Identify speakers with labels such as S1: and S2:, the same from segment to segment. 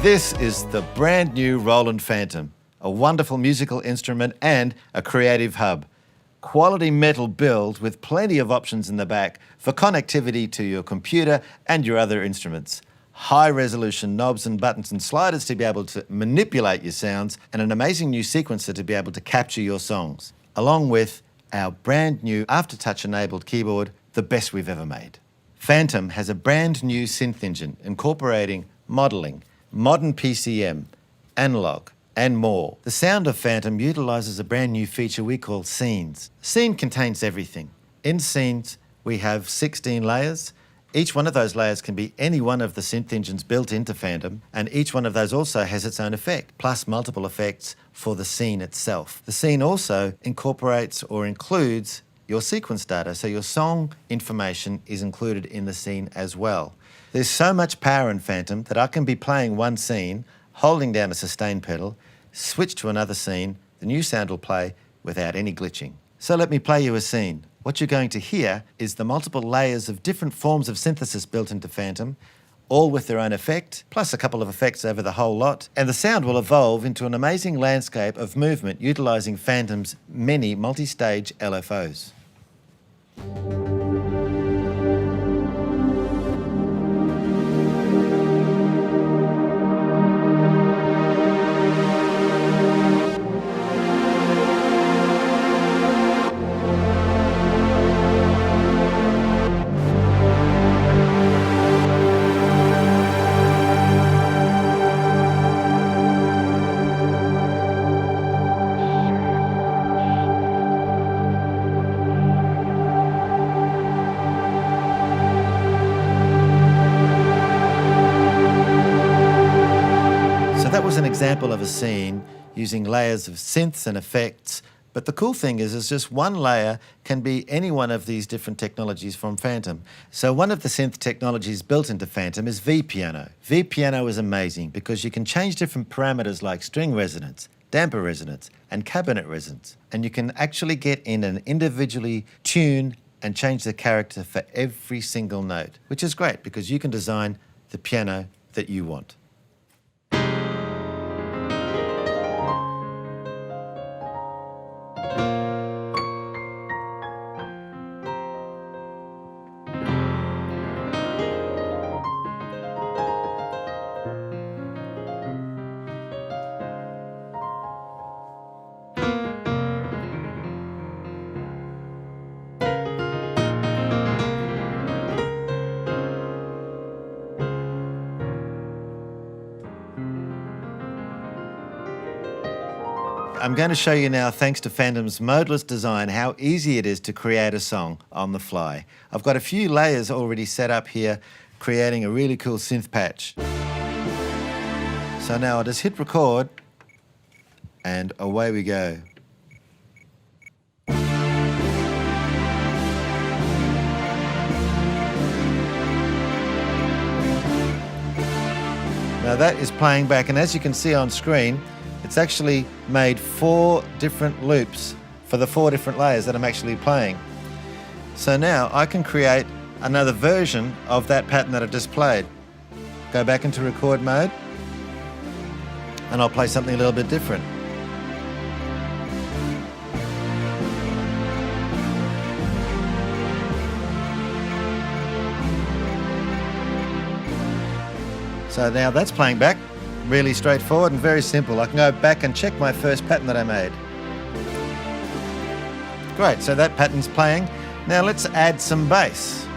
S1: This is the brand new Roland Phantom, a wonderful musical instrument and a creative hub. Quality metal build with plenty of options in the back for connectivity to your computer and your other instruments. High resolution knobs and buttons and sliders to be able to manipulate your sounds, and an amazing new sequencer to be able to capture your songs, along with our brand new Aftertouch enabled keyboard, the best we've ever made. Phantom has a brand new synth engine incorporating modeling, modern PCM, analog, and more. The sound of Phantom utilises a brand new feature we call scenes. Scene contains everything. In scenes, we have 16 layers. Each one of those layers can be any one of the synth engines built into Phantom, and each one of those also has its own effect, plus multiple effects for the scene itself. The scene also incorporates or includes your sequence data, so your song information is included in the scene as well. There's so much power in Phantom that I can be playing one scene, holding down a sustain pedal, switch to another scene, the new sound will play without any glitching. So let me play you a scene. What you're going to hear is the multiple layers of different forms of synthesis built into Phantom, all with their own effect, plus a couple of effects over the whole lot, and the sound will evolve into an amazing landscape of movement utilising Phantom's many multi-stage LFOs. That was an example of a scene using layers of synths and effects, but the cool thing is just one layer can be any one of these different technologies from Phantom. So one of the synth technologies built into Phantom is V-Piano. V-Piano is amazing because you can change different parameters like string resonance, damper resonance, and cabinet resonance, and you can actually get in and individually tune and change the character for every single note, which is great because you can design the piano that you want. I'm going to show you now, thanks to Phantom's modeless design, how easy it is to create a song on the fly. I've got a few layers already set up here, creating a really cool synth patch. So now I'll just hit record, and away we go. Now that is playing back, and as you can see on screen, it's actually made 4 different loops for the 4 different layers that I'm actually playing. So now I can create another version of that pattern that I just played. Go back into record mode, and I'll play something a little bit different. So now that's playing back. Really straightforward and very simple. I can go back and check my first pattern that I made. Great, so that pattern's playing. Now let's add some bass.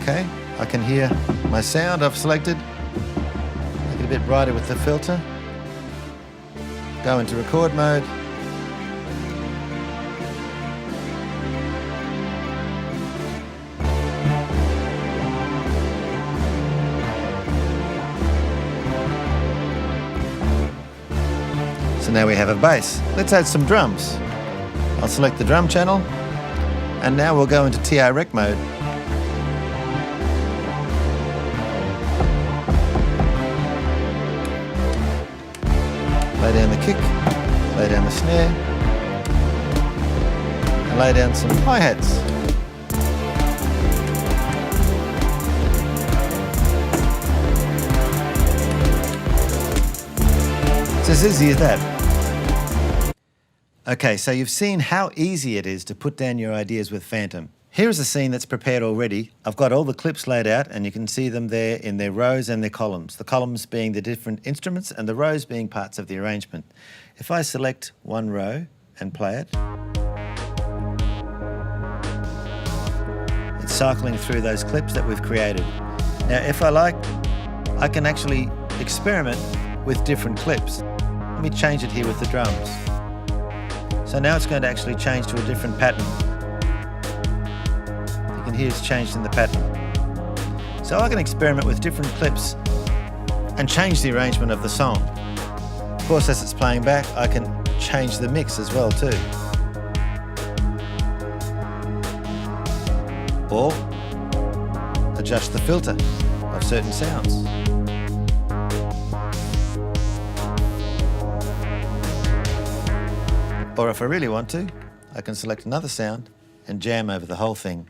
S1: Okay, I can hear my sound I've selected. Make it a bit brighter with the filter. Go into record mode. So now we have a bass. Let's add some drums. I'll select the drum channel, and now we'll go into TR Rec mode. Lay down the kick, lay down the snare, and lay down some hi-hats. It's as easy as that. Okay, so you've seen how easy it is to put down your ideas with Phantom. Here's a scene that's prepared already. I've got all the clips laid out and you can see them there in their rows and their columns. The columns being the different instruments and the rows being parts of the arrangement. If I select one row and play it, it's cycling through those clips that we've created. Now, if I like, I can actually experiment with different clips. Let me change it here with the drums. So now it's going to actually change to a different pattern. You can hear it's changed in the pattern. So I can experiment with different clips and change the arrangement of the song. Of course, as it's playing back, I can change the mix as well too. Or adjust the filter of certain sounds. Or if I really want to, I can select another sound and jam over the whole thing.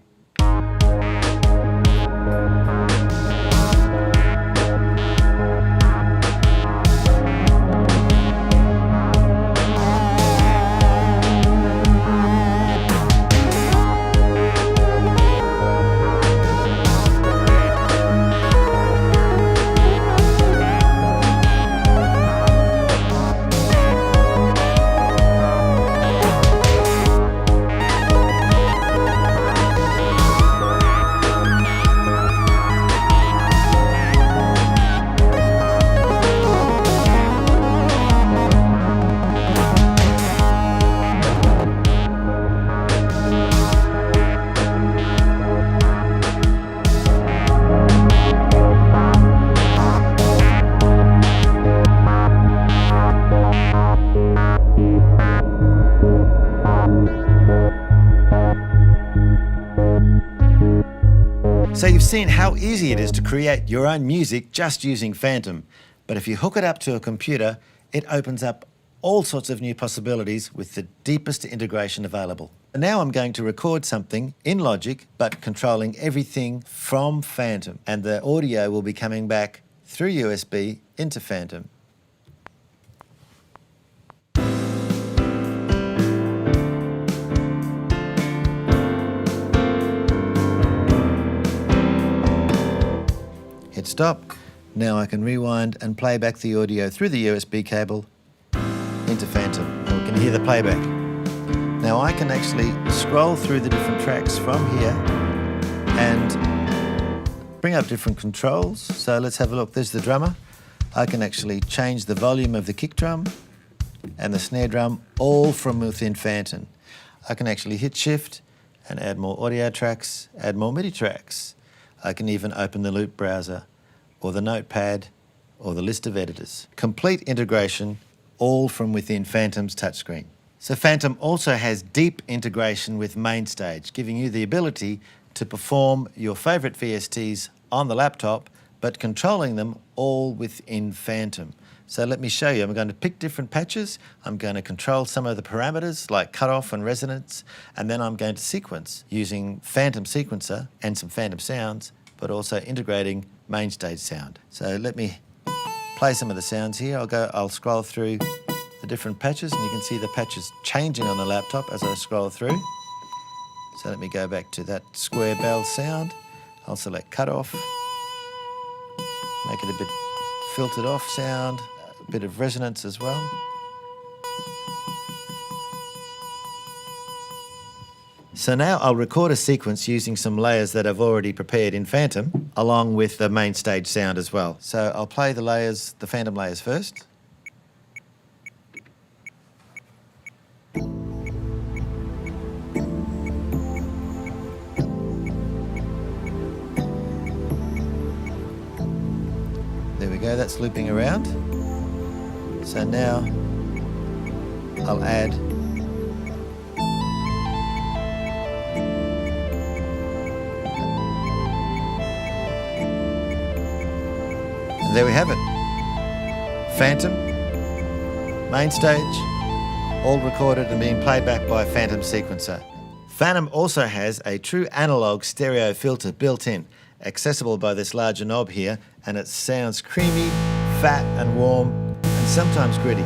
S1: So you've seen how easy it is to create your own music just using Phantom. But if you hook it up to a computer, it opens up all sorts of new possibilities with the deepest integration available. And now I'm going to record something in Logic, but controlling everything from Phantom. And the audio will be coming back through USB into Phantom. Hit stop. Now I can rewind and play back the audio through the USB cable into Phantom. And we can hear the playback. Now I can actually scroll through the different tracks from here and bring up different controls. So let's have a look. There's the drummer. I can actually change the volume of the kick drum and the snare drum all from within Phantom. I can actually hit shift and add more audio tracks, add more MIDI tracks. I can even open the loop browser or the notepad or the list of editors. Complete integration, all from within Phantom's touchscreen. So Phantom also has deep integration with MainStage, giving you the ability to perform your favorite VSTs on the laptop, but controlling them all within Phantom. So let me show you. I'm going to pick different patches. I'm going to control some of the parameters like cutoff and resonance, and then I'm going to sequence using Phantom Sequencer and some Phantom sounds, but also integrating MainStage sound. So let me play some of the sounds here. I'll scroll through the different patches, and you can see the patches changing on the laptop as I scroll through. So let me go back to that square bell sound. I'll select cutoff, make it a bit filtered off sound, a bit of resonance as well. So now I'll record a sequence using some layers that I've already prepared in Phantom, along with the MainStage sound as well. So I'll play the layers, the Phantom layers first. There we go, that's looping around. So now I'll add and there we have it. Phantom, MainStage, all recorded and being played back by Phantom Sequencer. Phantom also has a true analog stereo filter built in, accessible by this larger knob here, and it sounds creamy, fat and warm, and sometimes gritty.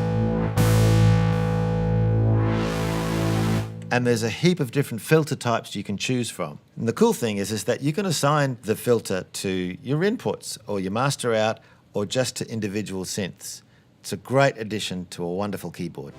S1: And there's a heap of different filter types you can choose from. And the cool thing is that you can assign the filter to your inputs or your master out or just to individual synths. It's a great addition to a wonderful keyboard.